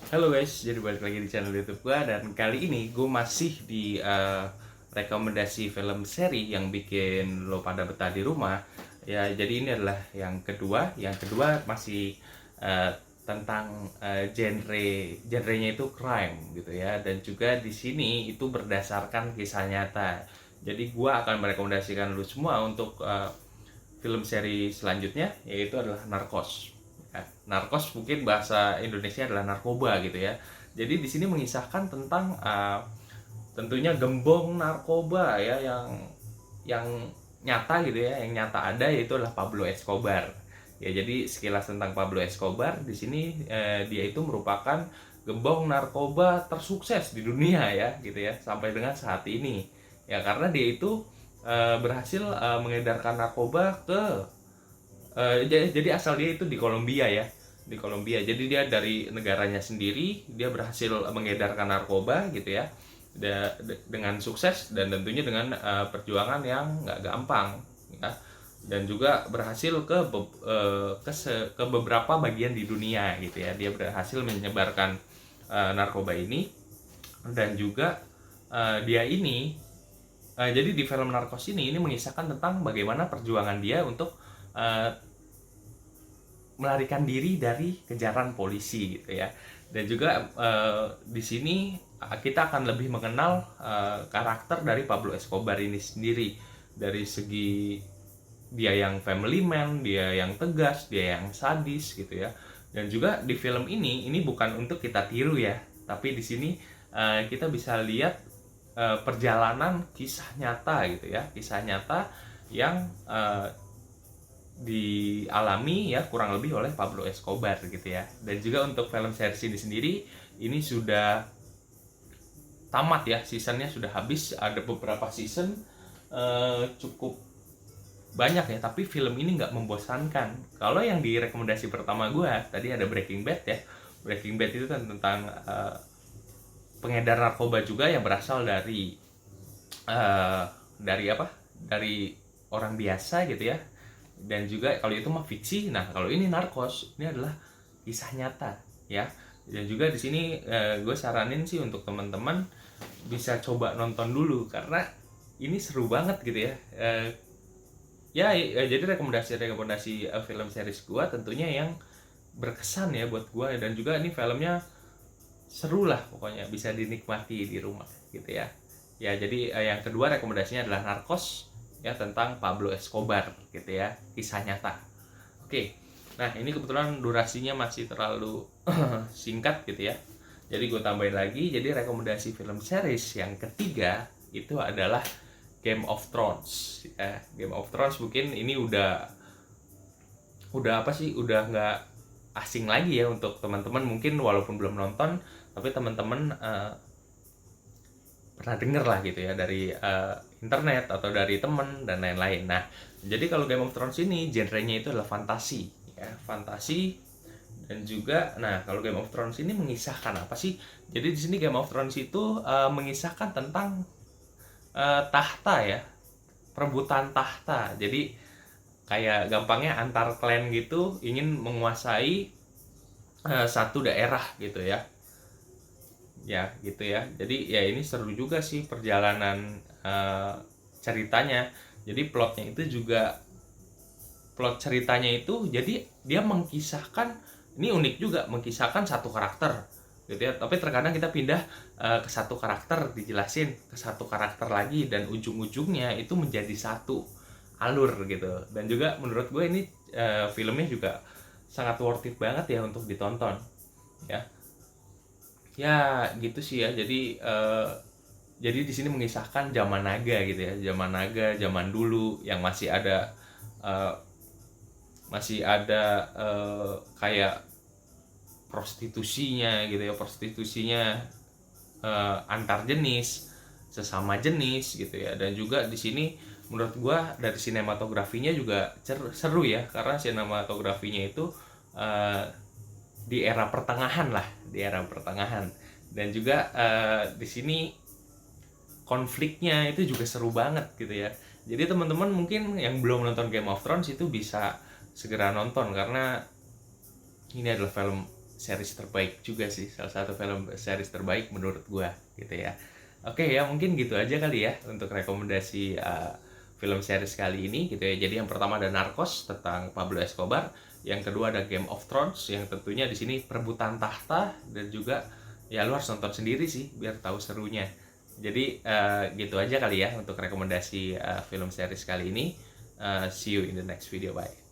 Halo guys, jadi balik lagi di channel YouTube gua dan kali ini gue masih di rekomendasi film seri yang bikin lo pada betah di rumah. Ya, jadi ini adalah yang kedua. Yang kedua masih eh, tentang genrenya itu crime gitu ya, dan juga di sini itu berdasarkan kisah nyata. Jadi gua akan merekomendasikan lu semua untuk film seri selanjutnya, yaitu adalah Narcos. Ya, Narcos mungkin bahasa Indonesia adalah narkoba gitu ya. Jadi di sini mengisahkan tentang tentunya gembong narkoba ya yang nyata gitu ya, yang nyata ada, yaitu adalah Pablo Escobar. Ya, jadi sekilas tentang Pablo Escobar di sini, dia itu merupakan gembong narkoba tersukses di dunia ya gitu ya sampai dengan saat ini. Ya, karena dia itu berhasil mengedarkan narkoba ke jadi asal dia itu di Kolombia ya, di Kolombia. Jadi dia dari negaranya sendiri dia berhasil mengedarkan narkoba gitu ya, dengan sukses dan tentunya dengan perjuangan yang nggak gampang ya, dan juga berhasil ke beberapa bagian di dunia gitu ya. Dia berhasil menyebarkan narkoba ini, dan juga dia ini jadi di film Narcos ini mengisahkan tentang bagaimana perjuangan dia untuk uh, melarikan diri dari kejaran polisi gitu ya. Dan juga di sini kita akan lebih mengenal karakter dari Pablo Escobar ini sendiri, dari segi dia yang family man, dia yang tegas, dia yang sadis gitu ya. Dan juga di film ini bukan untuk kita tiru ya, tapi di sini kita bisa lihat perjalanan kisah nyata gitu ya, kisah nyata yang dialami ya kurang lebih oleh Pablo Escobar gitu ya. Dan juga untuk film series ini sendiri, ini sudah tamat ya, seasonnya sudah habis. Ada beberapa season, cukup banyak ya, tapi film ini nggak membosankan. Kalau yang di rekomendasi pertama gue tadi ada Breaking Bad ya. Breaking Bad itu kan tentang pengedar narkoba juga yang berasal dari apa, dari orang biasa gitu ya. Dan juga kalau itu mah fiksi. Nah, kalau ini Narcos ini adalah kisah nyata ya. Dan juga di sini gue saranin sih untuk teman-teman bisa coba nonton dulu karena ini seru banget gitu ya. Jadi rekomendasi film series gue tentunya yang berkesan ya buat gue, dan juga ini filmnya seru lah pokoknya, bisa dinikmati di rumah gitu ya. Ya, jadi yang kedua rekomendasinya adalah Narcos ya, tentang Pablo Escobar gitu ya, kisah nyata. Oke. Nah, ini kebetulan durasinya masih terlalu singkat gitu ya. Jadi gue tambahin lagi, jadi rekomendasi film series yang ketiga itu adalah Game of Thrones. Ya, Game of Thrones mungkin ini udah apa sih, udah nggak asing lagi ya untuk teman-teman, mungkin walaupun belum nonton tapi teman-teman pernah denger lah gitu ya dari internet atau dari temen dan lain-lain. Nah, jadi kalau Game of Thrones ini genrenya itu adalah fantasi ya, fantasi. Dan juga, nah, kalau Game of Thrones ini mengisahkan apa sih? Jadi di sini Game of Thrones itu mengisahkan tentang tahta ya, perebutan tahta. Jadi kayak gampangnya antar klan gitu ingin menguasai satu daerah gitu ya. Ya gitu ya, jadi ya ini seru juga sih perjalanan ceritanya. Jadi plot ceritanya itu, jadi dia mengisahkan, ini unik juga, mengisahkan satu karakter gitu ya, tapi terkadang kita pindah ke satu karakter, dijelasin ke satu karakter lagi, dan ujung-ujungnya itu menjadi satu alur gitu. Dan juga menurut gue ini filmnya juga sangat worth it banget ya untuk ditonton ya. Ya gitu sih ya. Jadi di sini mengisahkan zaman naga gitu ya, zaman naga, zaman dulu yang eh, masih ada kayak prostitusinya gitu ya, prostitusinya antar jenis, sesama jenis gitu ya. Dan juga di sini menurut gua dari sinematografinya juga seru ya, karena sinematografinya itu eh, di era pertengahan lah, di era pertengahan. Dan juga di sini konfliknya itu juga seru banget gitu ya. Jadi teman-teman mungkin yang belum nonton Game of Thrones itu bisa segera nonton, karena ini adalah film series terbaik juga sih, salah satu film series terbaik menurut gua gitu ya. Oke ya, mungkin gitu aja kali ya untuk rekomendasi film series kali ini gitu ya. Jadi yang pertama ada Narcos tentang Pablo Escobar, yang kedua ada Game of Thrones yang tentunya di sini perebutan tahta, dan juga ya lu harus nonton sendiri sih biar tahu serunya. Jadi gitu aja kali ya untuk rekomendasi film series kali ini. See you in the next video, bye.